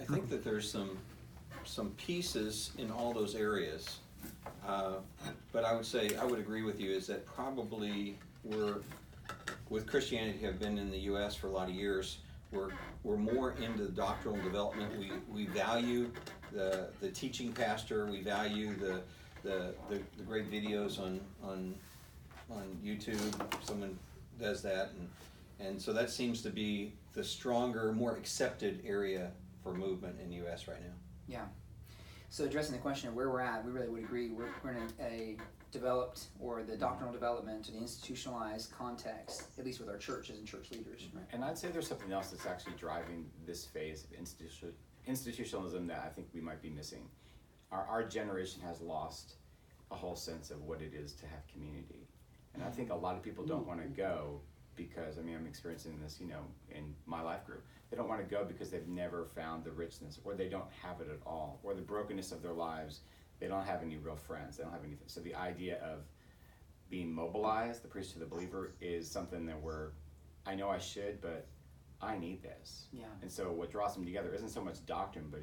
I think that there's some pieces in all those areas, but I would agree with you is that probably with Christianity have been in the U.S. for a lot of years. We're more into doctrinal development. We value the teaching pastor. We value the great videos on YouTube. Someone does that, and so that seems to be the stronger, more accepted area for movement in the U.S. right now. Yeah. So addressing the question of where we're at, we really would agree we're in a developed, or the doctrinal development, or the institutionalized context, at least with our churches and church leaders. Right? And I'd say there's something else that's actually driving this phase of institutionalism that I think we might be missing. Our generation has lost a whole sense of what it is to have community. And I think a lot of people don't want to go because, I'm experiencing this, in my life group. They don't want to go because they've never found the richness, or they don't have it at all, or the brokenness of their lives. They don't have any real friends. They don't have anything. So the idea of being mobilized, the priesthood of the believer, is something that I know I should, but I need this. Yeah. And so what draws them together isn't so much doctrine, but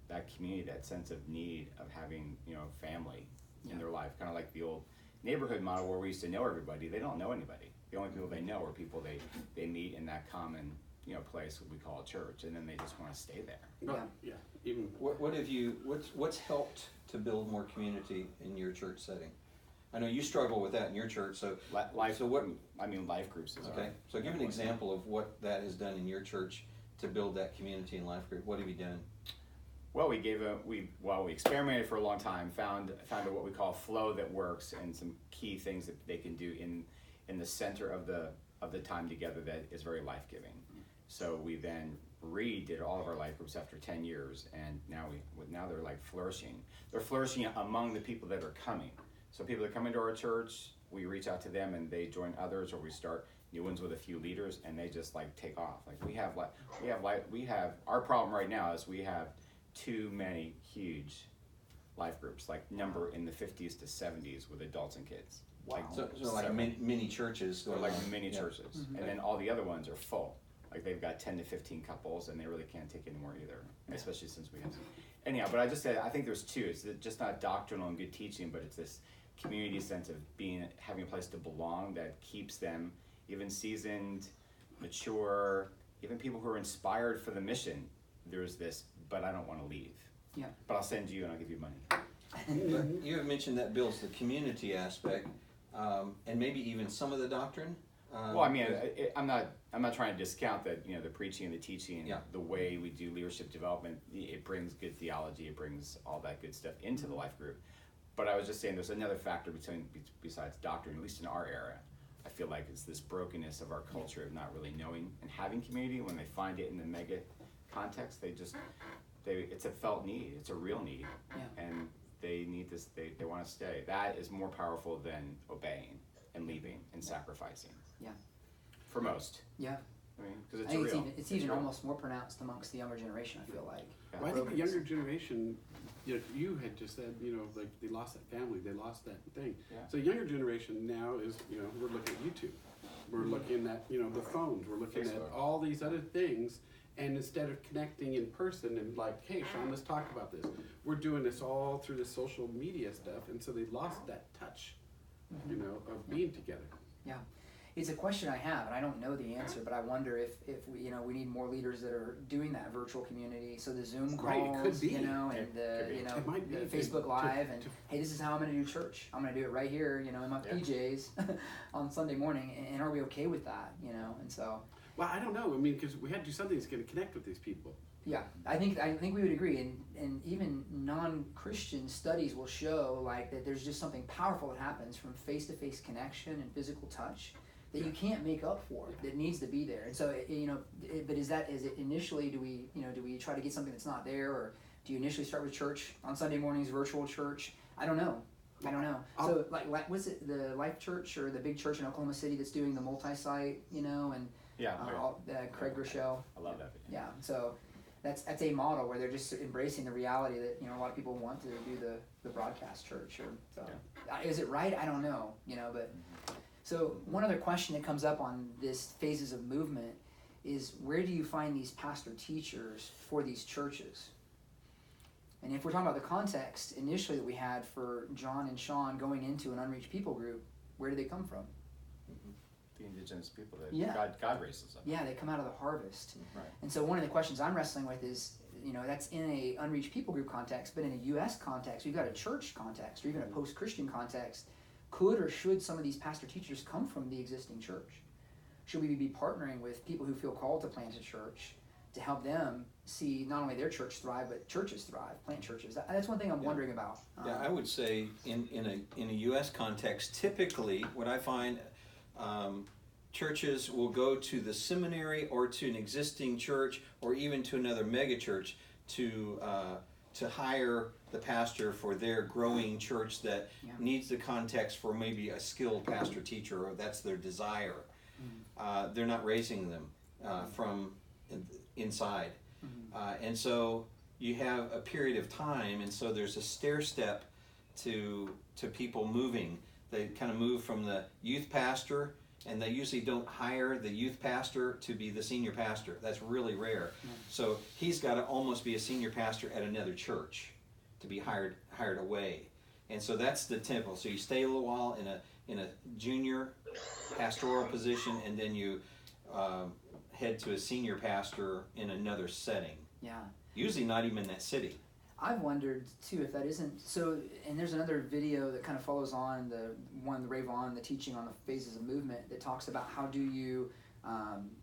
that community, that sense of need of having, family in their life, kind of like the old neighborhood model where we used to know everybody. They don't know anybody. The only people they know are people they meet in that common place what we call a church, and then they just want to stay there. Yeah. Even what's helped to build more community in your church setting? I know you struggle with that in your church. So life. So what? Life groups. Okay. So give an example of what that has done in your church to build that community and life group. What have you done? Well, we experimented for a long time, found what we call flow that works, and some key things that they can do in the center of the time together that is very life-giving. So we then redid all of our life groups after 10 years, and now they're like flourishing. They're flourishing among the people that are coming. So people that come into our church, we reach out to them and they join others, or we start new ones with a few leaders, and they just take off. We have our problem right now is we have too many huge life groups, number in the 50s to 70s with adults and kids. Wow. So mini churches. Or mini churches. Mm-hmm. And then all the other ones are full. They've got 10 to 15 couples, and they really can't take any more either, especially since we have some. Anyhow, but I just said, I think there's two. It's just not doctrinal and good teaching, but it's this community sense of having a place to belong that keeps them, even seasoned, mature, even people who are inspired for the mission. There's this, but I don't want to leave. Yeah. But I'll send you and I'll give you money. But you have mentioned that builds the community aspect, and maybe even some of the doctrine. I'm not trying to discount that, the preaching and the teaching, the way we do leadership development. It brings good theology, it brings all that good stuff into the life group. But I was just saying, there's another factor besides doctrine, at least in our era. I feel like it's this brokenness of our culture of not really knowing and having community. When they find it in the mega context, it's a felt need, it's a real need, and they need this. They want to stay. That is more powerful than obeying and leaving and sacrificing. Yeah. For most. Yeah. Because it's real. It's even almost more pronounced amongst the younger generation, I feel like. Yeah. Well, I think the younger generation, you had just said, they lost that family, they lost that thing. Yeah. So younger generation now is, we're looking at YouTube. We're looking at, the phones. We're looking at all these other things. And instead of connecting in person and hey, Sean, let's talk about this. We're doing this all through the social media stuff. And so they lost that touch, of being together. Yeah. It's a question I have, and I don't know the answer, but I wonder if we need more leaders that are doing that virtual community. So the Zoom calls, it could be. And the Facebook Live, and hey, this is how I'm going to do church. I'm going to do it right here, in my PJs on Sunday morning. And are we okay with that? And so. Well, I don't know. Because we had to do something that's going to connect with these people. Yeah, I think we would agree, and even non-Christian studies will show that there's just something powerful that happens from face-to-face connection and physical touch that you can't make up for, that needs to be there. And so, but is it initially, do we try to get something that's not there, or do you initially start with church on Sunday mornings, virtual church? I don't know. So was it the Life Church or the big church in Oklahoma City that's doing the multi-site, and Craig Rochelle? I love that. Yeah, so that's a model where they're just embracing the reality that a lot of people want to do the broadcast church. Is it right? I don't know. But so one other question that comes up on this phases of movement is where do you find these pastor teachers for these churches? And if we're talking about the context initially that we had for John and Sean going into an unreached people group, where do they come from? The indigenous people that Yeah. God raises up. Yeah, they come out of the harvest. Right. And so one of the questions I'm wrestling with is, that's in a unreached people group context, but in a U.S. context, we've got a church context or even a post-Christian context. Could or should some of these pastor teachers come from the existing church? Should we be partnering with people who feel called to plant a church to help them see not only their church thrive, but churches thrive, plant churches? That's one thing I'm wondering about. Yeah, I would say in a U.S. context, typically what I find, churches will go to the seminary or to an existing church or even to another mega church to hire the pastor for their growing church that needs the context for maybe a skilled pastor teacher, or that's their desire. They're not raising them from inside. And so you have a period of time, and so there's a stair step to people moving. They kind of move from the youth pastor, and they usually don't hire the youth pastor to be the senior pastor. That's really rare. So he's got to almost be a senior pastor at another church to be hired away. And so that's the tempo. So you stay a little while in a junior pastoral position, and then you head to a senior pastor in another setting. Yeah. Usually not even in that city. I've wondered too if that isn't so. And there's another video that kind of follows on the Ray Vaughn, the teaching on the phases of movement, that talks about how do you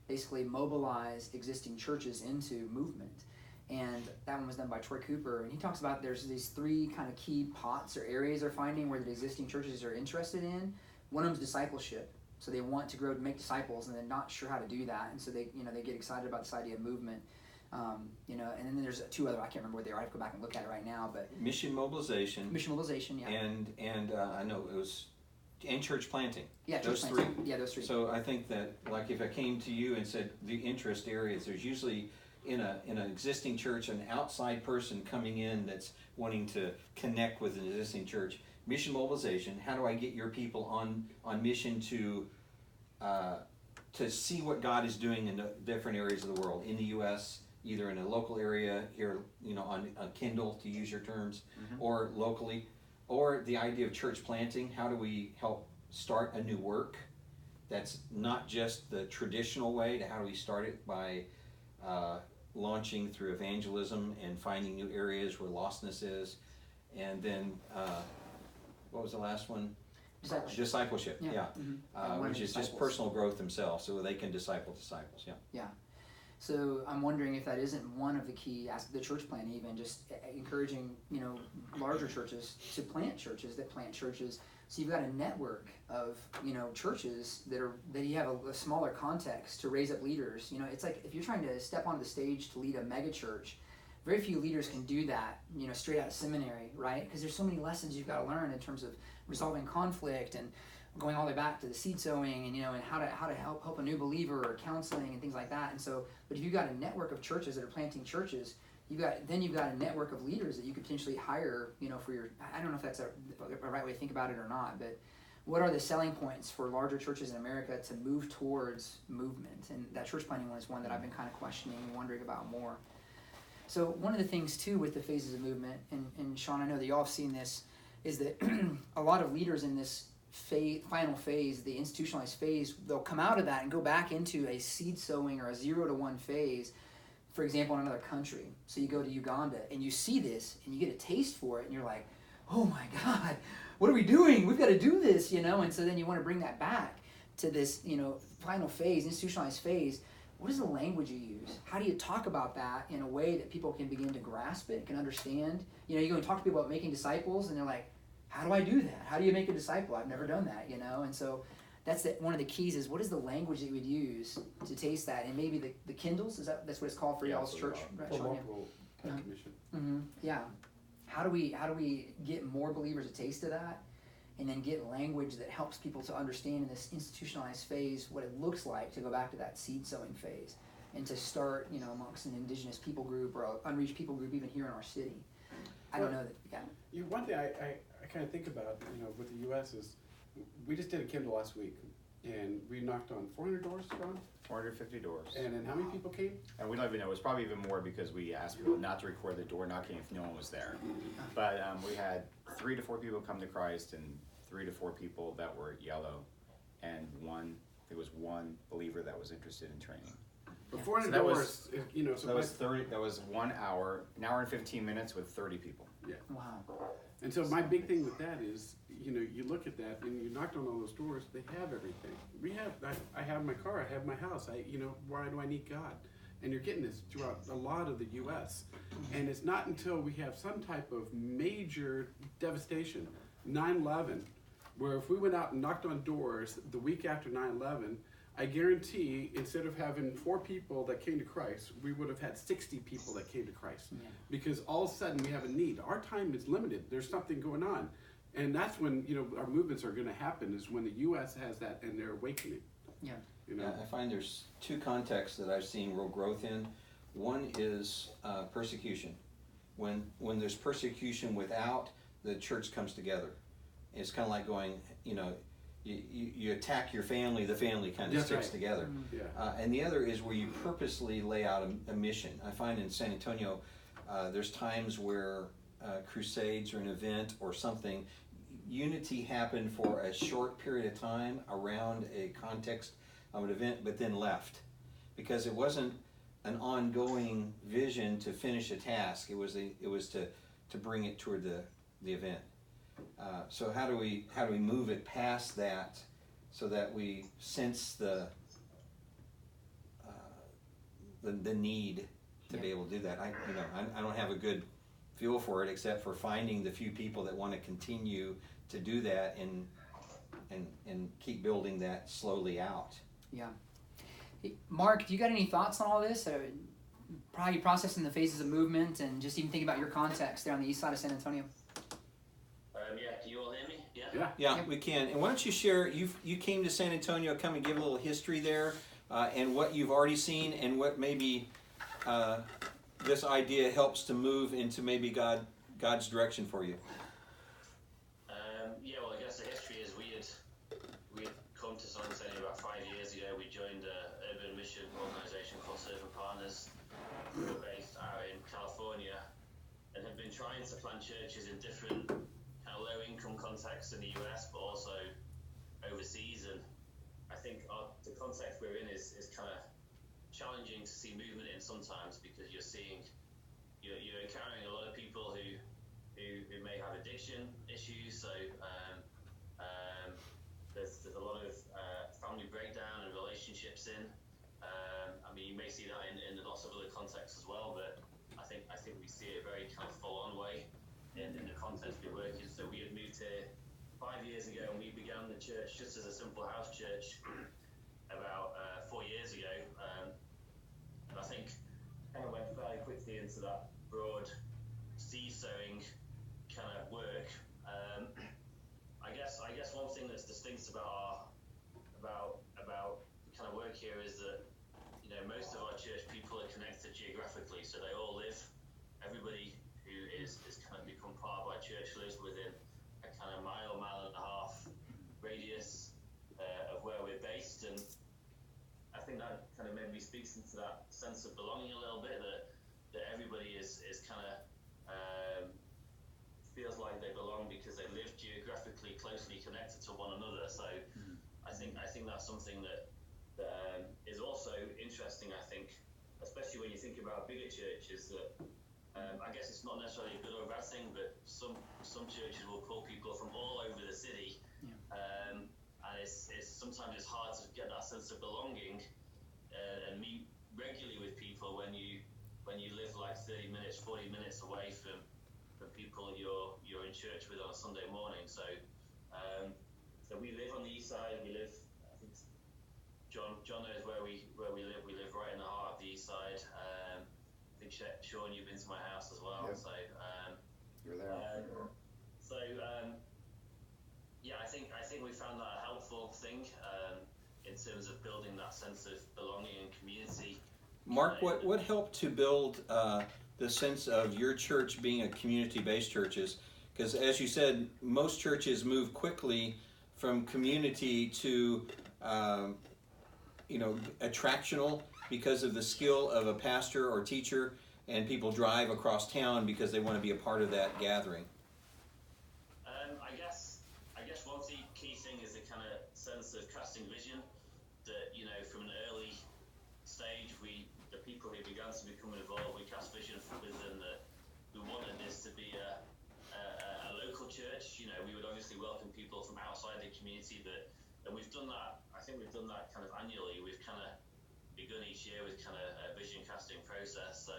basically mobilize existing churches into movement. And that one was done by Troy Cooper, and he talks about there's these three kind of key pots or areas they're finding where the existing churches are interested in. One of them is discipleship. So they want to grow to make disciples, and they're not sure how to do that, and so they get excited about this idea of movement. And then there's two other, I can't remember what they are. I have to go back and look at it right now. But Mission mobilization, yeah. And I know it was, and church planting. Yeah, those church three. planting. Yeah, those three. So I think that, like, if I came to you and said the interest areas, there's usually in an existing church an outside person coming in that's wanting to connect with an existing church. Mission mobilization. How do I get your people on mission to see what God is doing in the different areas of the world, in the U.S., either in a local area here, on Kindle, to use your terms, or locally, or the idea of church planting. How do we help start a new work that's not just the traditional way? How do we start it by launching through evangelism and finding new areas where lostness is? And then, what was the last one? Discipleship, yeah. Which is just personal growth themselves, so they can disciple disciples, Yeah. So I'm wondering if that isn't one of the key aspects, the church plant, even just encouraging, larger churches to plant churches that plant churches. So you've got a network of, churches that you have a smaller context to raise up leaders. It's like if you're trying to step onto the stage to lead a mega church, very few leaders can do that, straight out of seminary, right? Because there's so many lessons you've got to learn in terms of resolving conflict and going all the way back to the seed sowing and and how to help a new believer, or counseling and things like that. And so, but if you've got a network of churches that are planting churches, you've got a network of leaders that you could potentially hire, for your. I don't know if that's a right way to think about it or not, but what are the selling points for larger churches in America to move towards movement? And that church planting one is one that I've been kind of questioning and wondering about more. So one of the things too with the phases of movement, and Sean, I know that y'all have seen this, is that a lot of leaders in this final phase, the institutionalized phase, they'll come out of that and go back into a seed sowing or a 0 to 1 phase, for example, in another country. So you go to Uganda and you see this and you get a taste for it and you're like, oh my God, what are we doing? We've got to do this, and so then you want to bring that back to this, final phase, institutionalized phase. What is the language you use? How do you talk about that in a way that people can begin to grasp it, can understand? You go and talk to people about making disciples and they're like, how do I do that? How do you make a disciple? I've never done that, And so that's one of the keys is what is the language that you would use to taste that? And maybe the Kindles, that's what it's called for y'all's church, right? Sean? Commission. Yeah. How do we get more believers a taste of that? And then get language that helps people to understand in this institutionalized phase what it looks like to go back to that seed sowing phase and to start, amongst an indigenous people group or an unreached people group even here in our city. I don't know that, One thing I kind of think about, with the U.S. is we just did a Kindle last week. and we knocked on 400 doors, John. 450 doors. And then how many people came? And we don't even know, it was probably even more because we asked people not to record the door knocking if no one was there. But we had 3 to 4 people come to Christ and 3 to 4 people that were yellow, and there was one believer that was interested in training. But 400 So that was- doors, you know, so That was 30. That was 1 hour, an hour and 15 minutes with 30 people. yeah. Wow. And so my big thing with that is, you know, you look at that and you knocked on all those doors, they have everything. I have my car, I have my house, why do I need God? And you're getting this throughout a lot of the U.S. And it's not until we have some type of major devastation, 9/11, where if we went out and knocked on doors the week after 9/11, I guarantee instead of having 4 people that came to Christ, we would have had 60 people that came to Christ. Yeah. Because all of a sudden we have a need. Our time is limited. There's something going on. And that's when, you know, our movements are going to happen, is when the U.S. has that and they're awakening. Yeah. You know? Yeah, I find there's 2 contexts that I've seen real growth in. One is persecution. When there's persecution without, the church comes together. It's kind of like going, you know, you attack your family, the family kind of That's sticks right. together. Yeah. And the other is where you purposely lay out a mission. I find in San Antonio, there's times where crusades or an event or something, unity happened for a short period of time around a context of an event, but then left. Because it wasn't an ongoing vision to finish a task, it was to bring it toward the event. So how do we move it past that so that we sense the need to be able to do that? I don't have a good feel for it except for finding the few people that want to continue to do that and keep building that slowly out. Yeah. Hey, Mark, do you got any thoughts on all this? Probably processing the phases of movement and just even thinking about your context there on the east side of San Antonio. Yeah, can you all hear me? Yeah. Yeah, we can. And why don't you share, you came to San Antonio, come and give a little history there, and what you've already seen and what maybe this idea helps to move into maybe God's direction for you. Yeah, well, I guess the history is we had come to San Antonio about 5 years ago. We joined an urban mission organisation called Servant Partners. We were based out in California and have been trying to plant churches in different kind of low-income contexts in the US, but also overseas. And I think the context we're in is kind of challenging to see movement in sometimes, because you're encountering a lot of people who may have addiction issues. So there's a lot of family breakdown and relationships in. I mean, you may see that in lots of other contexts as well, but I think we see it a very kind of full-on way in the context we work in. So we had moved here 5 years ago, and we began the church just as a simple house church about 4 years ago. And I think kind of went fairly quickly into that broad seed sowing kind of work. I guess one thing that's distinct about the kind of work here is that, you know, most of our church people are connected geographically, so they all live. Everybody who is kind of become part of our church lives within a kind of mile and a half radius of where we're based, and I think that kind of maybe speaks into that sense of belonging a little bit, that everybody is kind of feels like they belong because they live geographically closely connected to one another. So I think that's something that is also interesting. I think, especially when you think about bigger churches, that I guess it's not necessarily a good or a bad thing, but some churches will pull people from all over the city, and it's sometimes hard to get that sense of belonging and meet regularly with people when you live like 30 minutes, 40 minutes away from people you're in church with on a Sunday morning. So we live on the east side. We live, I think John knows where we live. We live right in the heart of the east side. I think Sean, you've been to my house as well. Yep. So You're there. Yeah, I think we found that a helpful thing in terms of building that sense of belonging and community. Mark, what helped to build the sense of your church being a community-based churches? Because as you said, most churches move quickly from community to attractional because of the skill of a pastor or teacher, and people drive across town because they want to be a part of that gathering? I guess one key thing is the kind of sense of casting vision that, from an early stage, the people who began to become involved, we cast vision with them that we wanted this to be a local church. We would obviously welcome people from outside the community, and we've done that. I think we've done that kind of annually. We've kind of begun each year with kind of a vision casting process. So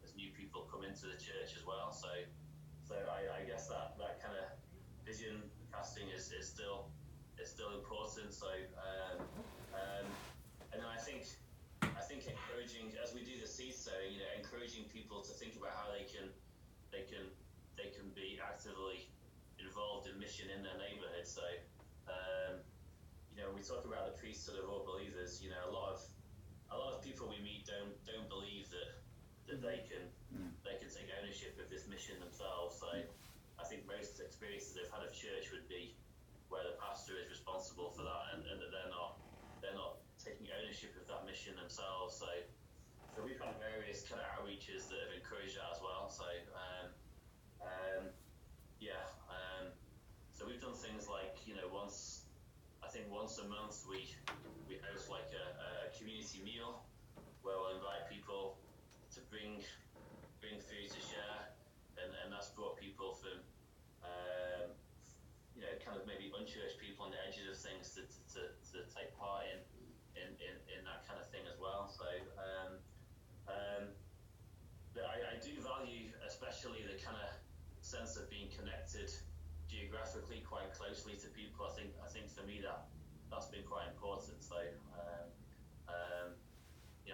as new people come into the church as well. So I guess that kind of vision casting is still important. So and then I think encouraging, as we do the seed sowing, encouraging people to think about how they can be actively involved in mission in their neighborhood. So when we talk about the priesthood of all believers, a lot of people we meet don't believe that they can take ownership of this mission themselves. So I think most experiences they've had of church would be where the pastor is responsible for that, and that they're not taking ownership of that mission themselves. So we've had various kind of outreaches that have encouraged that as well. So so we've done things like once a month we host like a community meal where we'll invite people to bring food to share, and that's brought people from kind of maybe unchurched people on the edges of things to take part in that kind of thing as well. So but I do value especially the kind of sense of being connected geographically quite closely to people. I think for me that's been quite important. So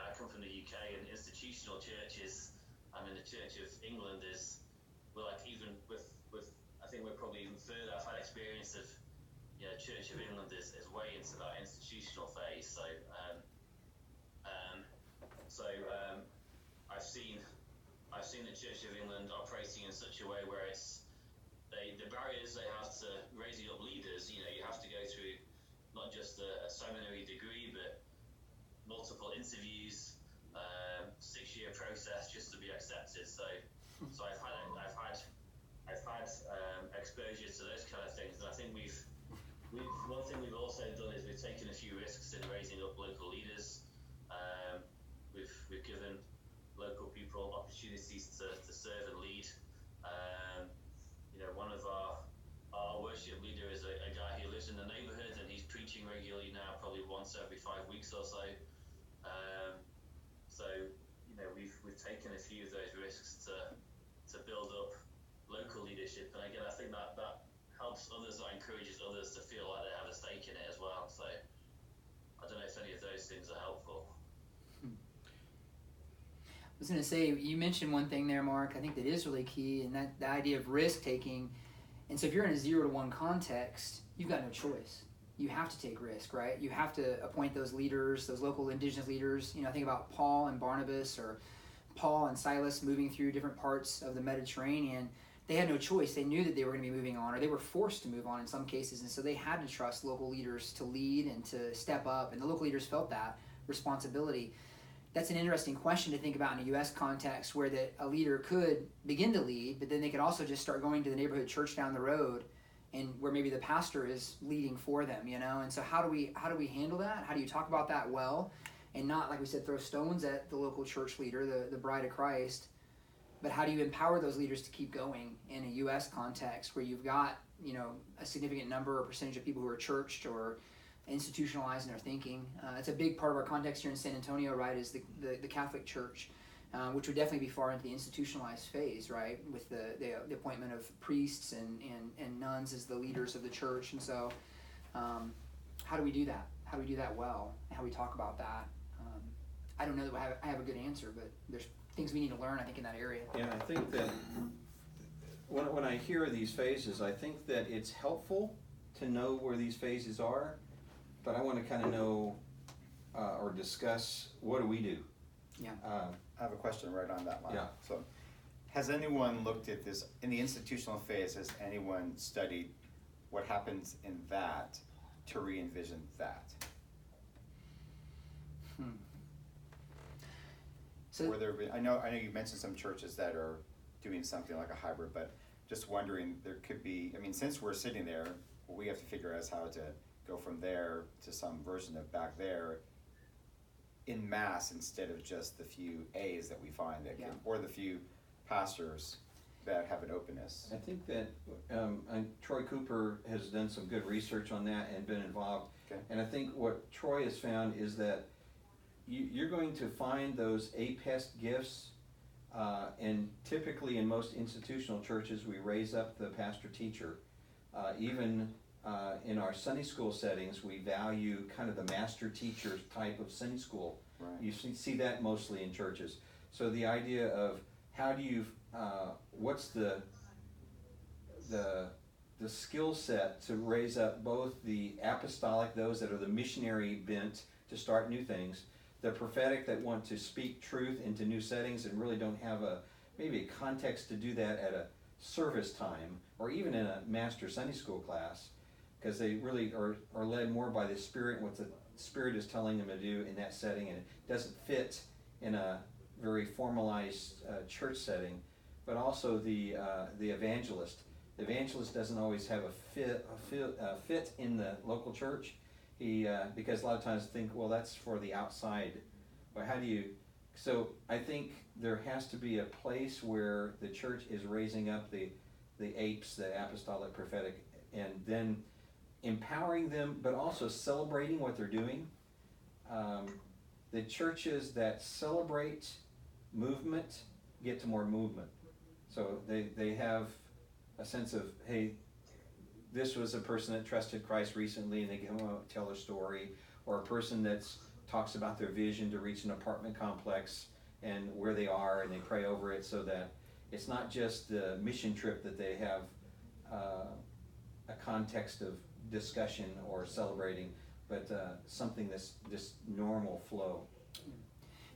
I come from the UK, and institutional churches, the Church of England even with I think we're probably even further. I've had experience of Church of England is way into that institutional phase. So I've seen the Church of England operating in such a way where it's the barriers they have to raising up leaders. You have to go through not just a seminary degree, but multiple interviews, 6-year process just to be accepted. So I've had exposure to those kind of things, and I think one thing we've also done is we've taken a few risks in raising up local leaders. We've given local people opportunities to serve and lead. One of our worship leader is a guy who lives in the neighborhood, and he's preaching regularly now, probably once every 5 weeks or so. We've taken a few of those risks to build up local leadership, and again I think that helps others, that encourages others to feel like they have a stake in it as well. So I don't know if any of those things are helpful. I was going to say, you mentioned one thing there, Mark, I think that is really key, and that the idea of risk taking. And so if you're in a 0-to-1 context, you've got no choice. You have to take risk, right? You have to appoint those leaders, those local indigenous leaders. Think about Paul and Barnabas, or Paul and Silas moving through different parts of the Mediterranean. They had no choice. They knew that they were going to be moving on, or they were forced to move on in some cases. And so they had to trust local leaders to lead and to step up. And the local leaders felt that responsibility. That's an interesting question to think about in a U.S. context, where a leader could begin to lead, but then they could also just start going to the neighborhood church down the road, and where maybe the pastor is leading for them, And so how do we handle that? How do you talk about that well, and not, like we said, throw stones at the local church leader, the bride of Christ, but how do you empower those leaders to keep going in a U.S. context where you've got a significant number or percentage of people who are churched or institutionalized in their thinking? It's a big part of our context here in San Antonio, right, is the Catholic Church, which would definitely be far into the institutionalized phase, right, with the appointment of priests and nuns as the leaders of the church. And so how do we do that? How do we do that well? How do we talk about that? I don't know that I have a good answer, but there's things we need to learn, I think, in that area. Yeah, I think that when I hear these phases, I think that it's helpful to know where these phases are, but I want to kind of know or discuss, what do we do? Yeah. I have a question right on that line. Yeah. So, has anyone looked at this in the institutional phase? Has anyone studied what happens in that to re-envision that? So Were there, I know you mentioned some churches that are doing something like a hybrid, but just wondering, there could be, I mean, since we're sitting there, we have to figure out how to go from there to some version of back there in mass instead of just the few A's that we find that can, or the few pastors that have an openness. I think that Troy Cooper has done some good research on that and been involved. Okay. And I think what Troy has found is that you're going to find those APEST gifts, and typically in most institutional churches we raise up the pastor teacher. Even in our Sunday school settings, we value kind of the master teacher type of Sunday school. Right. You see that mostly in churches. So the idea of how do you, what's the skill set to raise up both the apostolic, those that are the missionary bent to start new things, the prophetic that want to speak truth into new settings and really don't have maybe a context to do that at a service time or even in a master Sunday school class, because they really are led more by the Spirit and what the Spirit is telling them to do in that setting, and it doesn't fit in a very formalized church setting. But also the evangelist. The evangelist doesn't always have a fit in the local church. Because a lot of times think, well, that's for the outside. But how do you? So I think there has to be a place where the church is raising up the apes, the apostolic, prophetic, and then empowering them, but also celebrating what they're doing. The churches that celebrate movement get to more movement. So they have a sense of, hey, this was a person that trusted Christ recently and they come out and tell their story, or a person that talks about their vision to reach an apartment complex and where they are, and they pray over it, so that it's not just the mission trip that they have a context of discussion or celebrating, but something that's just normal flow.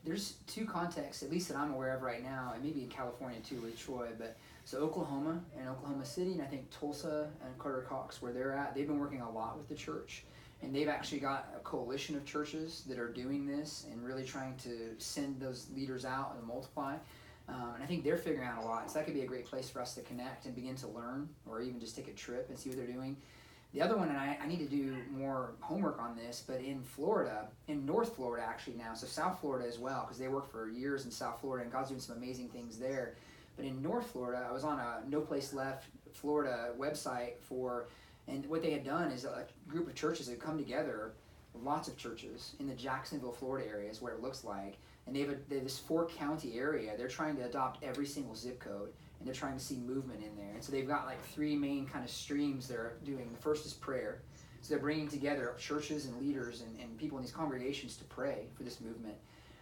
there's two contexts, at least that I'm aware of right now, and maybe in California too with Troy, but so Oklahoma and Oklahoma City, and I think Tulsa and Carter Cox, where they're at, they've been working a lot with the church, and they've actually got a coalition of churches that are doing this and really trying to send those leaders out and multiply. And I think they're figuring out a lot, so that could be a great place for us to connect and begin to learn, or even just take a trip and see what they're doing. The other one, and I need to do more homework on this, but in Florida, in North Florida actually now, so South Florida as well, because they worked for years in South Florida, and God's doing some amazing things there. But in North Florida, I was on a No Place Left Florida website and what they had done is a group of churches had come together, lots of churches in the Jacksonville, Florida area is what it looks like, and they have this 4-county area. They're trying to adopt every single zip code, and they're trying to see movement in there. And so they've got like 3 main kind of streams they're doing. The first is prayer. So they're bringing together churches and leaders and people in these congregations to pray for this movement.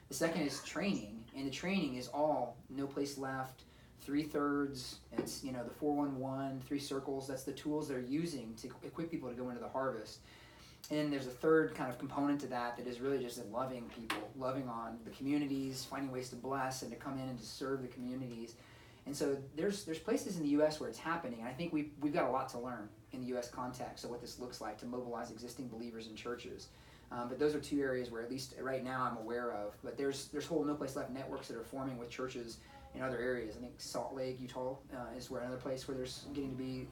The second is training, and the training is all No Place Left, 3/3, it's the 411, 3 circles. That's the tools they're using to equip people to go into the harvest. And then there's a third kind of component to that is really just loving people, loving on the communities, finding ways to bless and to come in and to serve the communities. And so there's places in the U.S. where it's happening, and I think we've got a lot to learn in the U.S. context of what this looks like to mobilize existing believers in churches. But those are 2 areas where at least right now I'm aware of. But there's whole No Place Left networks that are forming with churches in other areas. I think Salt Lake, Utah is where another place where there's getting to be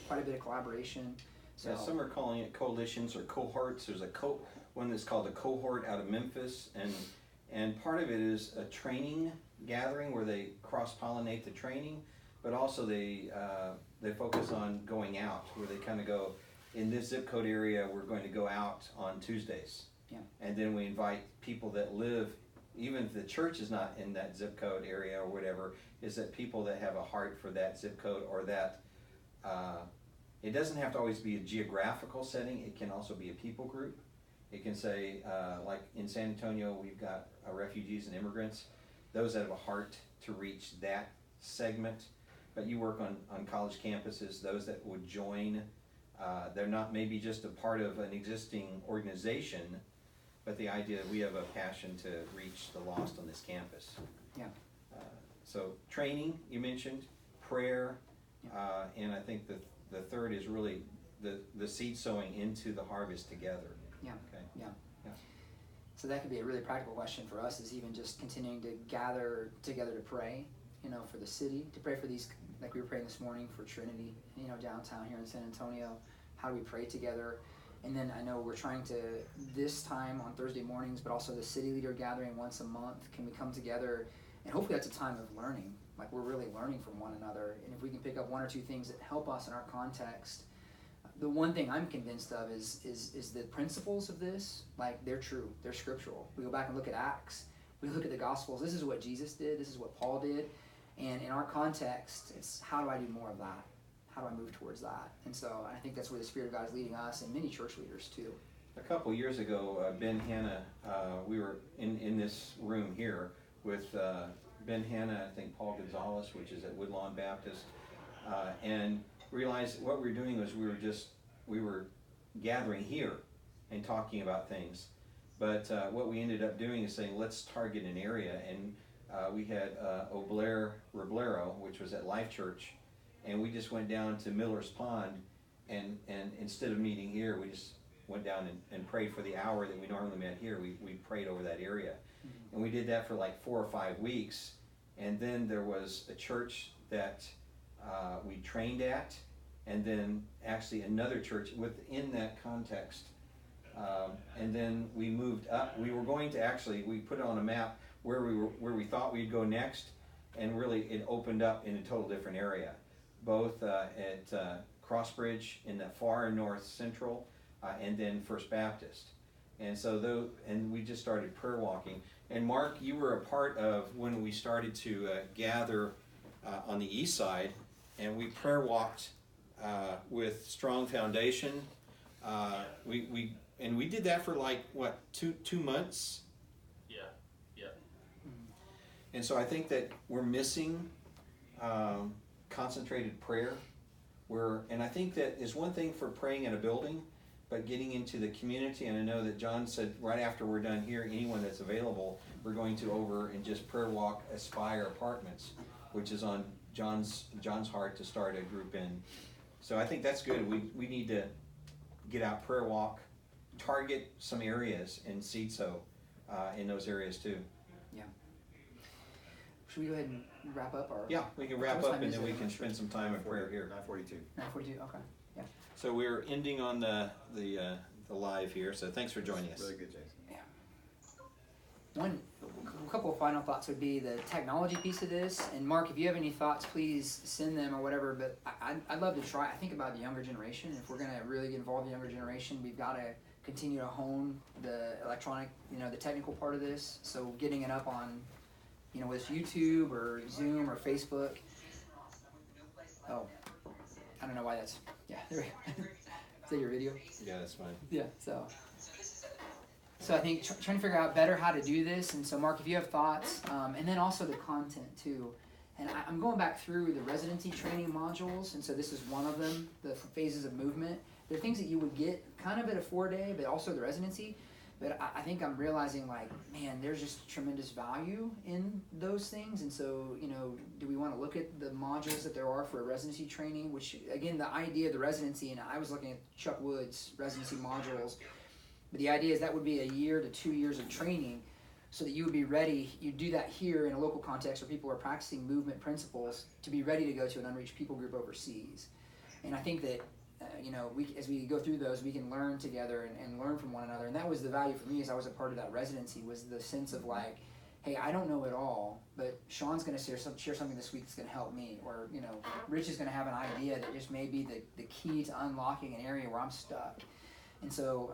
quite a bit of collaboration. So yeah, some are calling it coalitions or cohorts. There's one that's called a cohort out of Memphis, and part of it is a training gathering where they cross-pollinate the training, but also they focus on going out, where they kind of go, in this zip code area, we're going to go out on Tuesdays. Yeah. And then we invite people that live, even if the church is not in that zip code area or whatever, is that people that have a heart for that zip code, or that it doesn't have to always be a geographical setting. It can also be a people group. It can say, like in San Antonio, we've got refugees and immigrants, those that have a heart to reach that segment. But you work on college campuses, those that would join. They're not maybe just a part of an existing organization, but the idea that we have a passion to reach the lost on this campus. Yeah. So training, you mentioned, prayer, and I think the third is really the seed sowing into the harvest together. Yeah. Okay. Yeah. Yeah. So that could be a really practical question for us, is even just continuing to gather together to pray, for the city, to pray for these, like we were praying this morning for Trinity, downtown here in San Antonio. How do we pray together? And then I know we're trying to, this time on Thursday mornings, but also the city leader gathering once a month, can we come together? And hopefully that's a time of learning, like we're really learning from one another. And if we can pick up one or two things that help us in our context. The one thing I'm convinced of is the principles of this, like they're true, they're scriptural. We go back and look at Acts, we look at the Gospels, this is what Jesus did, this is what Paul did. And in our context, it's how do I do more of that? How do I move towards that? And so I think that's where the Spirit of God is leading us and many church leaders too. A couple years ago, Ben Hanna, we were in this room here with Ben Hanna, I think Paul Gonzalez, which is at Woodlawn Baptist, and realized what we were doing was we were gathering here and talking about things. But what we ended up doing is saying, let's target an area, and we had Roblero, which was at Life Church, and we just went down to Miller's Pond, and instead of meeting here, we just went down and prayed for the hour that we normally met here. We prayed over that area. Mm-hmm. And we did that for like 4 or 5 weeks, and then there was a church that we trained at, and then actually another church within that context. And then we moved up. We were going to we put it on a map where we thought we'd go next, and really it opened up in a total different area, both at Crossbridge in the far north central, and then First Baptist. And so and we just started prayer walking. And Mark, you were a part of when we started to gather on the east side, and we prayer walked with Strong Foundation. We did that for like what, two months? Yeah. And so I think that we're missing concentrated prayer. And I think that is one thing for praying in a building, but getting into the community. And I know that John said right after we're done here, anyone that's available, we're going to over and just prayer walk Aspire Apartments, which is on John's heart to start a group in. So I think that's good. We need to get out, prayer walk, target some areas and seed sow in those areas too. Yeah. Should we go ahead and wrap up? Yeah, we can wrap up and then we can spend some time in prayer here. 9:42. 9:42. Okay. Yeah. So we're ending on the live here. So thanks for joining us. Really good, Jason. Yeah. A couple of final thoughts would be the technology piece of this. And Mark, if you have any thoughts, please send them or whatever. But I'd love to try. I think about the younger generation. If we're going to really get involved in the younger generation, we've got to continue to hone the electronic, the technical part of this. So getting it up on, whether it's YouTube or Zoom or Facebook. Oh, I don't know why that's. Yeah, there we go. Is that your video? Yeah, that's fine. Yeah. So I think trying to figure out better how to do this. And so Mark, if you have thoughts, and then also the content too. And I'm going back through the residency training modules, and so this is one of them, the phases of movement. They're things that you would get kind of at a 4-day, but also the residency. But I think I'm realizing, like, man, there's just tremendous value in those things. And so, do we want to look at the modules that there are for a residency training, which, again, the idea of the residency, and I was looking at Chuck Wood's residency modules, but the idea is that would be 1 year to 2 years of training so that you would be ready. You do that here in a local context where people are practicing movement principles to be ready to go to an unreached people group overseas. And I think that, as we go through those, we can learn together and learn from one another. And that was the value for me as I was a part of that residency, was the sense of like, hey, I don't know it all, but Sean's going to share something this week that's going to help me. Or, Rich is going to have an idea that just may be the key to unlocking an area where I'm stuck. And so,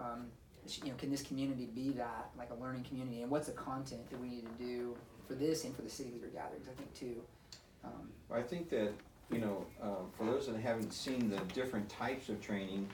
can this community be that, like a learning community? And what's the content that we need to do for this and for the city leader gatherings, I think, too. I think that, for those that haven't seen the different types of training,